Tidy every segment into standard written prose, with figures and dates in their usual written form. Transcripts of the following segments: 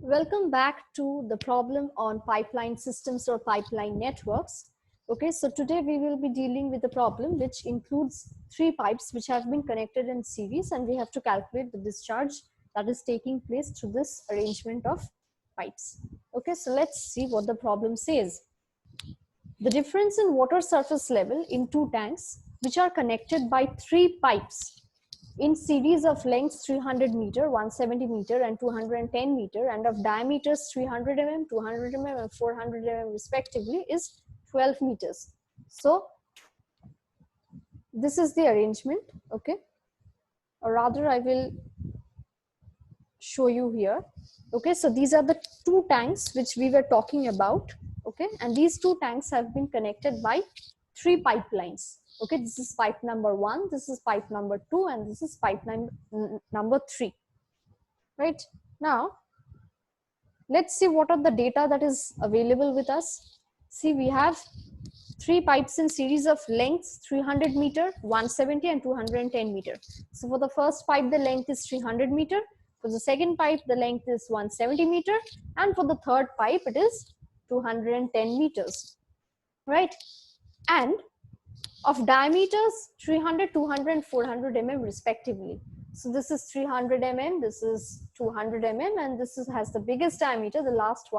Welcome back to the problem on pipeline systems or pipeline networks. Okay, so today we will be dealing with a problem which includes three pipes which have been connected in series, and we have to calculate the discharge that is taking place through this arrangement of pipes. Okay, so let's see what the problem says. The difference in water surface level in two tanks which are connected by three pipes in series of lengths 300 meter, 170 meter and 210 meter and of diameters 300 mm, 200 mm and 400 mm respectively is 12 meters. So this is the arrangement, okay, or rather I will show you here. Okay, so these are the two tanks which we were talking about, okay, and these two tanks have been connected by three pipelines. Okay, this is pipe number 1, this is pipe number 2 and this is pipe number 3. Right, now let's see what are the data that is available with us. See, we have three pipes in series of lengths 300 meter, 170 and 210 meter. So for the first pipe the length is 300 meter, for the second pipe the length is 170 meter, and for the third pipe it is 210 meters, right? And of diameters 300, 200 and 400 mm respectively. So this is 300 mm, this is 200 mm, and this has the biggest diameter, the last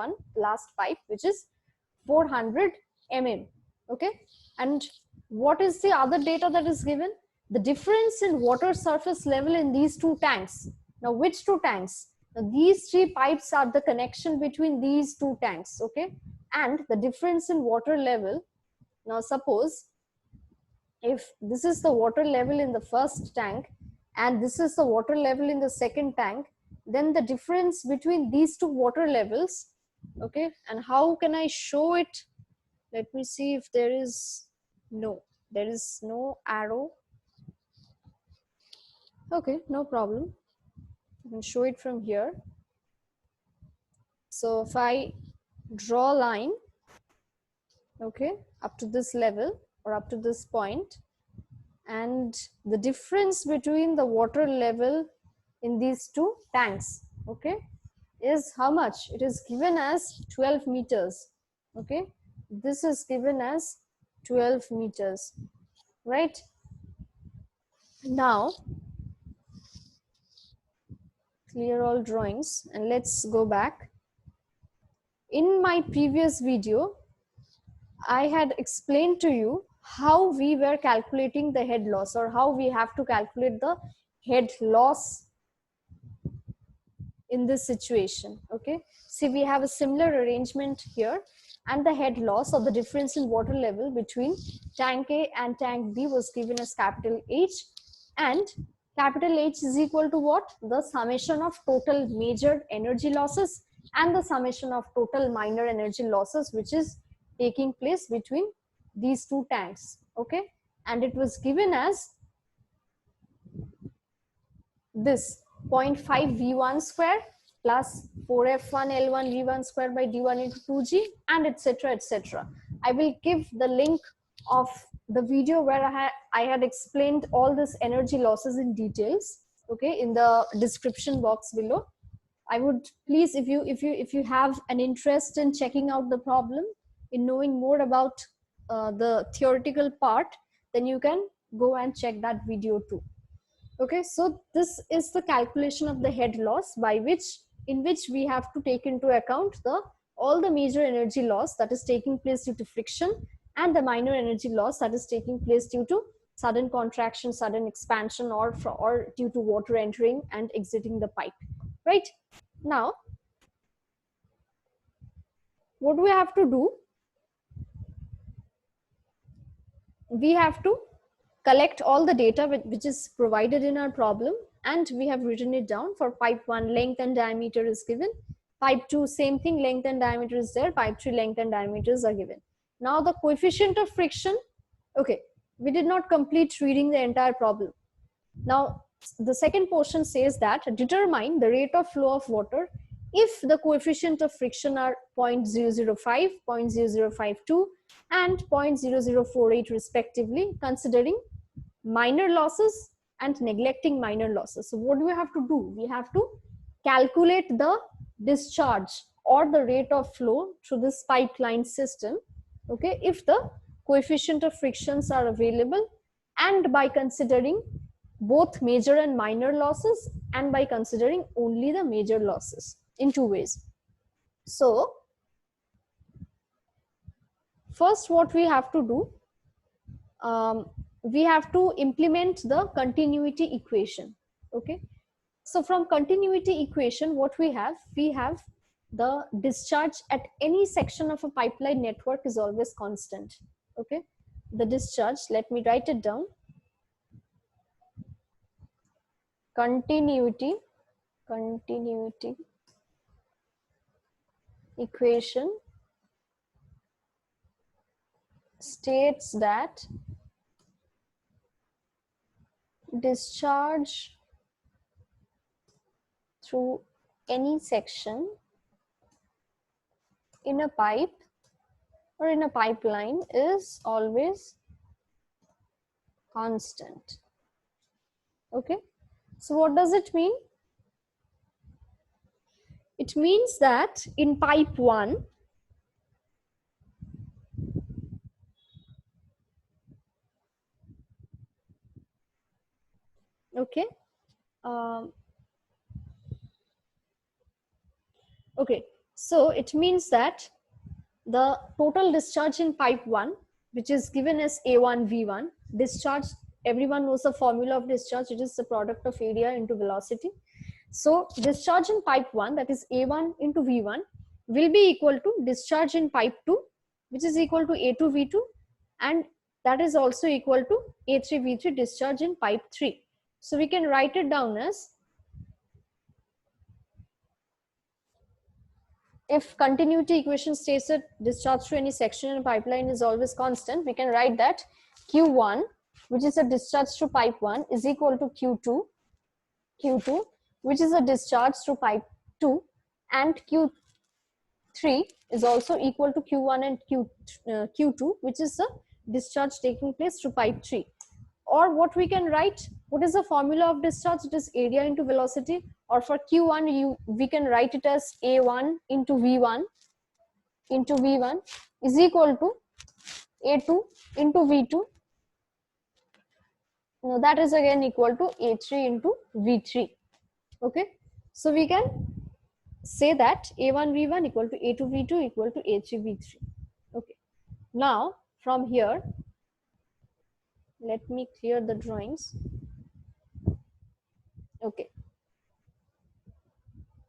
pipe, which is 400 mm. Okay, and what is the other data that is given? The difference in water surface level in these two tanks. Now which two tanks? Now, these three pipes are the connection between these two tanks, okay, and the difference in water level. Now suppose if this is the water level in the first tank and this is the water level in the second tank, then the difference between these two water levels, okay, and how can I show it? Let me see if there is no arrow. Okay, no problem. I can show it from here. So if I draw a line, okay, up to this level or up to this point, and the difference between the water level in these two tanks, okay, is how much? It is given as 12 meters. Okay, this is given as 12 meters, right? Now clear all drawings and let's go back. In my previous video I had explained to you how we were calculating the head loss, or how we have to calculate the head loss in this situation. Okay, see, we have a similar arrangement here, and the head loss, or the difference in water level between tank A and tank B, was given as capital H, and capital H is equal to what? The summation of total major energy losses and the summation of total minor energy losses which is taking place between these two tanks. Okay, and it was given as this 0.5 V1 square plus 4F1 L1 V1 square by D1 into 2G, and etc, etc. I will give the link of the video where I had explained all this energy losses in details, okay, in the description box below. I would please, if you have an interest in checking out the problem, in knowing more about the theoretical part, then you can go and check that video too. Okay, so this is the calculation of the head loss, in which we have to take into account all the major energy loss that is taking place due to friction, and the minor energy loss that is taking place due to sudden contraction, sudden expansion, or due to water entering and exiting the pipe. Right, now what do we have to do? We have to collect all the data which is provided in our problem, and we have written it down. For pipe 1, length and diameter is given. Pipe 2, same thing, length and diameter is there. Pipe 3, length and diameters are given. Now the coefficient of friction, okay, we did not complete reading the entire problem. Now the second portion says that determine the rate of flow of water if the coefficient of friction are 0.005, 0.0052 and 0.0048 respectively, considering minor losses and neglecting minor losses. So what do we have to do? We have to calculate the discharge or the rate of flow through this pipeline system, okay, if the coefficient of frictions are available, and by considering both major and minor losses, and by considering only the major losses, in two ways. So first what we have to do, we have to implement the continuity equation. Okay, so from continuity equation, what we have the discharge at any section of a pipeline network is always constant. Okay, the discharge, let me write it down. Continuity equation states that discharge through any section in a pipe or in a pipeline is always constant. Okay, so what does it mean? It means that in pipe 1, okay, okay, so it means that the total discharge in pipe 1, which is given as A1 V1, discharge, everyone knows the formula of discharge, it is the product of area into velocity. So discharge in pipe 1, that is A1 into V1, will be equal to discharge in pipe 2, which is equal to A2 V2, and that is also equal to A3 V3 discharge in pipe 3. So we can write it down as, if continuity equation states that discharge through any section in a pipeline is always constant, we can write that Q1, which is a discharge through pipe 1, is equal to Q2, which is a discharge through pipe 2, and Q3 is also equal to Q1 and Q2, which is the discharge taking place through pipe 3. Or what we can write, what is the formula of discharge? It is area into velocity. Or for Q1, we can write it as A1 into V1 is equal to A2 into V2. Now that is again equal to A3 into V3. Okay, so we can say that A1 V1 equal to A2 V2 equal to A3 V3. Okay, now from here, let me clear the drawings. Okay,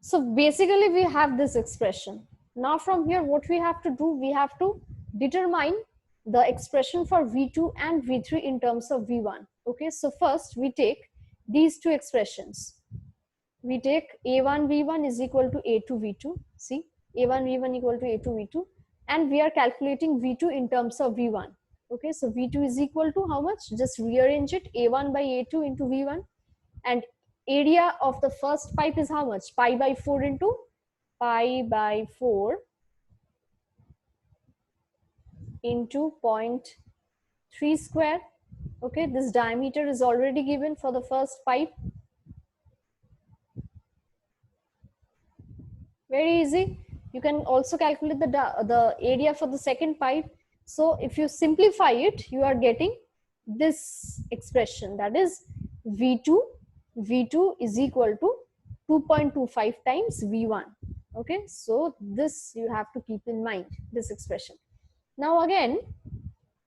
so basically we have this expression. Now from here, what we have to do, we have to determine the expression for V2 and V3 in terms of V1. Okay, so first we take these two expressions. We take A1 V1 is equal to A2 V2. See, A1 V1 equal to A2 V2, and we are calculating V2 in terms of V1. Okay, so V2 is equal to how much? Just rearrange it, A1 by A2 into V1, and area of the first pipe is how much? Pi by 4 into pi by 4 into 0.3 square. Okay, this diameter is already given for the first pipe. Very easy. You can also calculate the area for the second pipe. So if you simplify it, you are getting this expression, that is V2 is equal to 2.25 times V1. Okay, so this you have to keep in mind, this expression. Now again,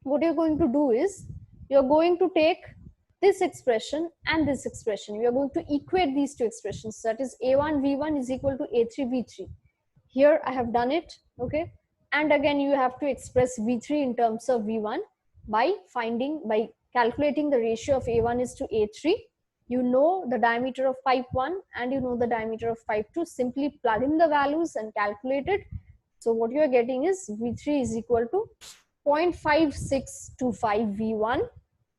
what you're going to do is, you're going to take this expression and this expression. We are going to equate these two expressions. That is A1 V1 is equal to A3 V3. Here I have done it. Okay, and again you have to express V3 in terms of V1 by calculating the ratio of A1 is to A3. You know the diameter of pipe 1 and you know the diameter of pipe 2. Simply plug in the values and calculate it. So what you are getting is V3 is equal to 0.5625 V1.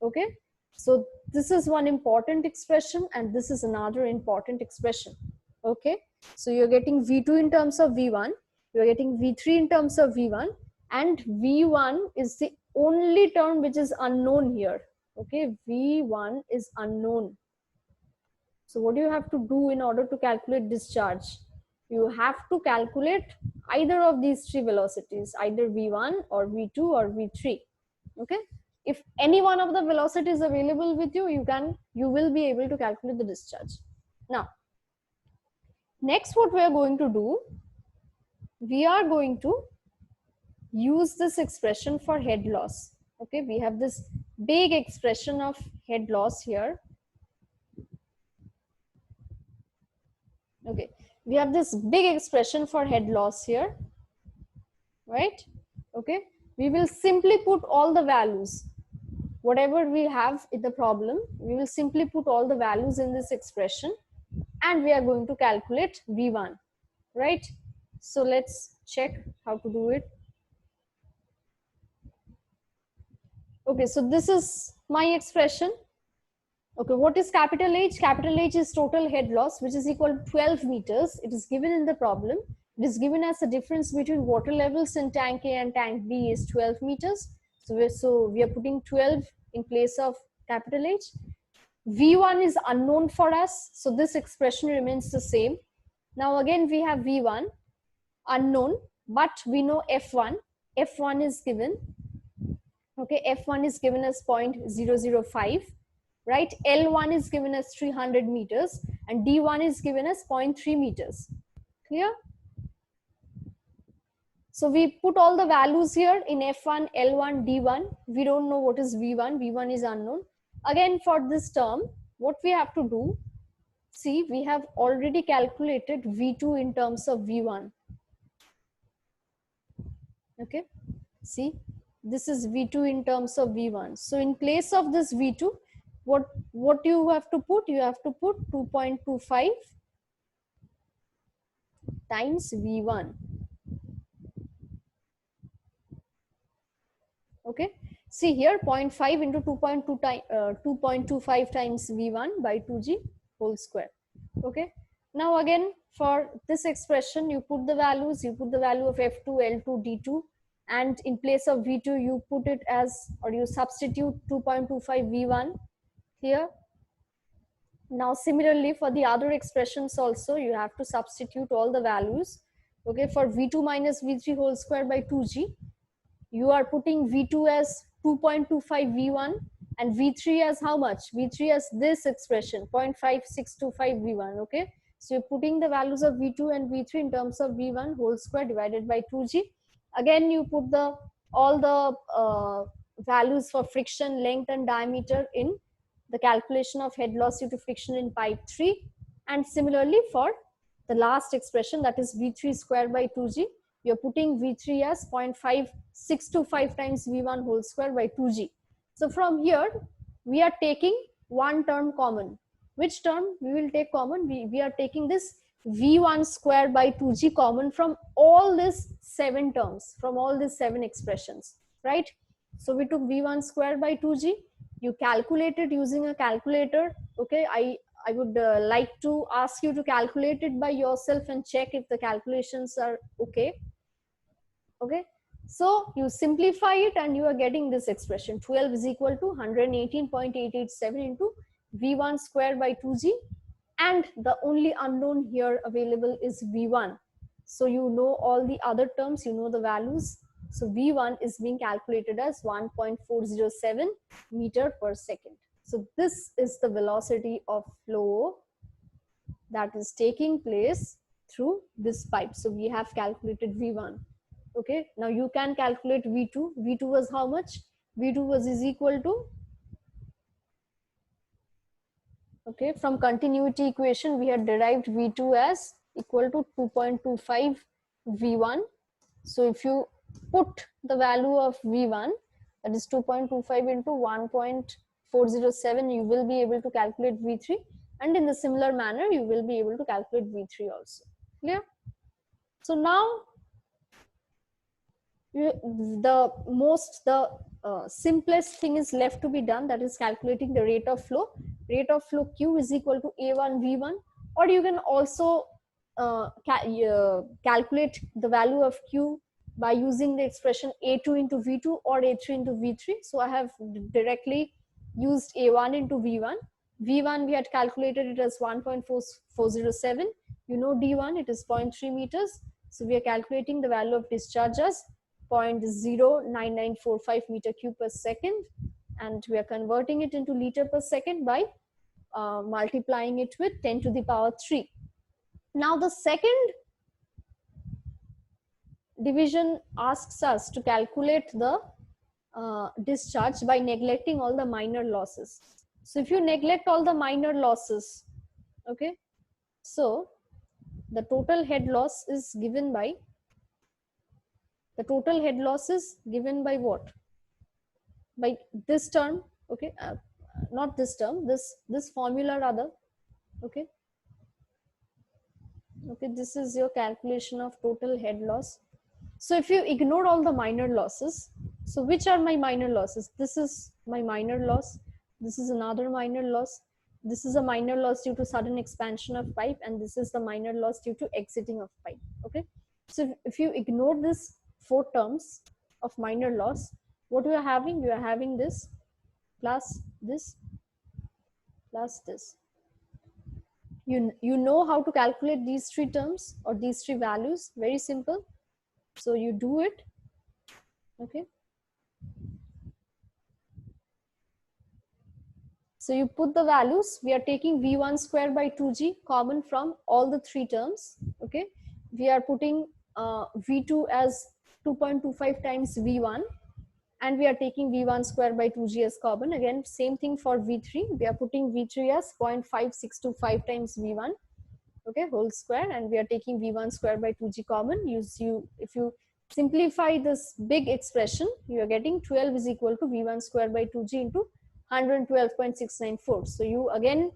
Okay, so this is one important expression and this is another important expression. Okay, so you're getting V2 in terms of V1, you're getting V3 in terms of V1, and V1 is the only term which is unknown here. Okay, V1 is unknown. So what do you have to do in order to calculate discharge? you have to calculate either of these three velocities, either v1 or v2 or v3. Okay, if any one of the velocity is available with you, you will be able to calculate the discharge. Now next what we are going to do, we are going to use this expression for head loss. Okay, we have this big expression of head loss here. Okay, we have this big expression for head loss here, right? Okay, we will simply put all the values, whatever we have in the problem, we will simply put all the values in this expression, and we are going to calculate v1, right? So let's check how to do it. Okay, so this is my expression. Okay, what is capital H? Capital H is total head loss, which is equal to 12 meters. It is given in the problem. It is given as the difference between water levels in tank A and tank B is 12 meters. So we are putting 12 in place of capital H. V1 is unknown for us, so this expression remains the same. Now again we have V1 unknown, but we know F1. F1 is given. Okay, F1 is given as 0.005. Right, L1 is given as 300 meters and D1 is given as 0.3 meters. Clear? So we put all the values here in F1, L1, D1. We don't know what is V1. V1 is unknown. Again, for this term, what we have to do, see, we have already calculated V2 in terms of V1. Okay, see, this is V2 in terms of V1. So in place of this V2, what you have to put? You have to put 2.25 times V1. Okay, see here 0.5 into 2.25 times V1 by 2g whole square. Okay, now again for this expression, you put the values, you put the value of F2, L2, D2, and in place of V2 you put it as, or you substitute 2.25 V1 here. Now similarly for the other expressions also, you have to substitute all the values. Okay, for V2 minus V3 whole square by 2g, you are putting V2 as 2.25 V1 and V3 as how much? V3 as this expression 0.5625 V1. Okay, so you're putting the values of V2 and V3 in terms of V1 whole square divided by 2g. Again you put all the values for friction, length and diameter in the calculation of head loss due to friction in pipe 3, and similarly for the last expression, that is V3 square by 2g, you're putting V3 as 0.5625 times V1 whole square by 2g. So from here, we are taking one term common. Which term we will take common? We are taking this V1 square by 2g common from all these 7 terms, from all these 7 expressions, right? So we took V1 square by 2g. You calculate it using a calculator. Okay, I would like to ask you to calculate it by yourself and check if the calculations are okay. Okay, so you simplify it and you are getting this expression 12 is equal to 118.887 into V1 square by 2g, and the only unknown here available is V1. So you know all the other terms, you know the values. So V1 is being calculated as 1.407 meter per second. So this is the velocity of flow that is taking place through this pipe. So we have calculated V1. Okay, now you can calculate V2. V2 was how much? V2 was is equal to, okay, from continuity equation we had derived V2 as equal to 2.25 V1. So if you put the value of V1, that is 2.25 into 1.407, you will be able to calculate V3, and in the similar manner you will be able to calculate V3 also. Clear? So now the simplest thing is left to be done, that is calculating the rate of flow. Rate of flow Q is equal to A1 V1, or you can also calculate the value of Q by using the expression A2 into V2 or A3 into V3. So I have directly used A1 into V1. V1 we had calculated it as 1.407. You know D1, it is 0.3 meters. So we are calculating the value of discharge as 0.09945 meter cube per second, and we are converting it into liter per second by multiplying it with 10 to the power 3. Now the second division asks us to calculate the discharge by neglecting all the minor losses. So if you neglect all the minor losses, okay, so the total head loss is given by what? By this term, okay, not this term, this formula rather, okay. Okay, this is your calculation of total head loss. So if you ignore all the minor losses, so which are my minor losses? This is my minor loss. This is another minor loss. This is a minor loss due to sudden expansion of pipe, and this is the minor loss due to exiting of pipe. Okay. So if you ignore this 4 terms of minor loss, what you are having? You are having this plus this plus this. You know how to calculate these 3 terms or these 3 values. Very simple. So you do it. Okay. So you put the values. We are taking V1 square by 2G common from all the 3 terms. Okay. We are putting V2 as 2.25 times V1, and we are taking V1 square by 2G as common. Again, same thing for V3. We are putting V3 as 0.5625 times V1, okay, whole square, and we are taking V1 square by 2G common. If you simplify this big expression, you are getting 12 is equal to V1 square by 2G into 112.694. So you again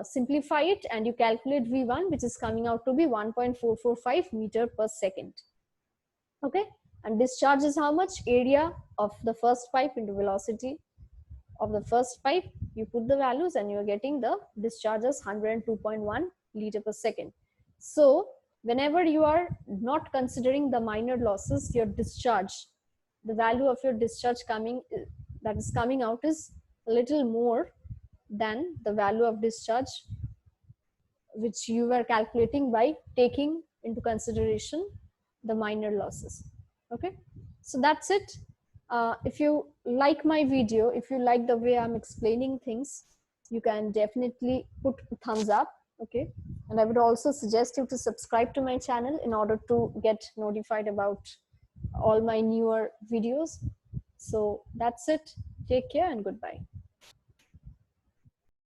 simplify it and you calculate V1, which is coming out to be 1.445 meter per second. Okay, and discharge is how much? Area of the first pipe into velocity of the first pipe. You put the values and you are getting the discharge as 102.1 liter per second. So whenever you are not considering the minor losses, your discharge, the value of your discharge that is coming out is a little more than the value of discharge which you were calculating by taking into consideration the minor losses. Okay, so that's it. If you like my video, if you like the way I'm explaining things, you can definitely put a thumbs up. Okay, and I would also suggest you to subscribe to my channel in order to get notified about all my newer videos. So that's it. Take care and goodbye.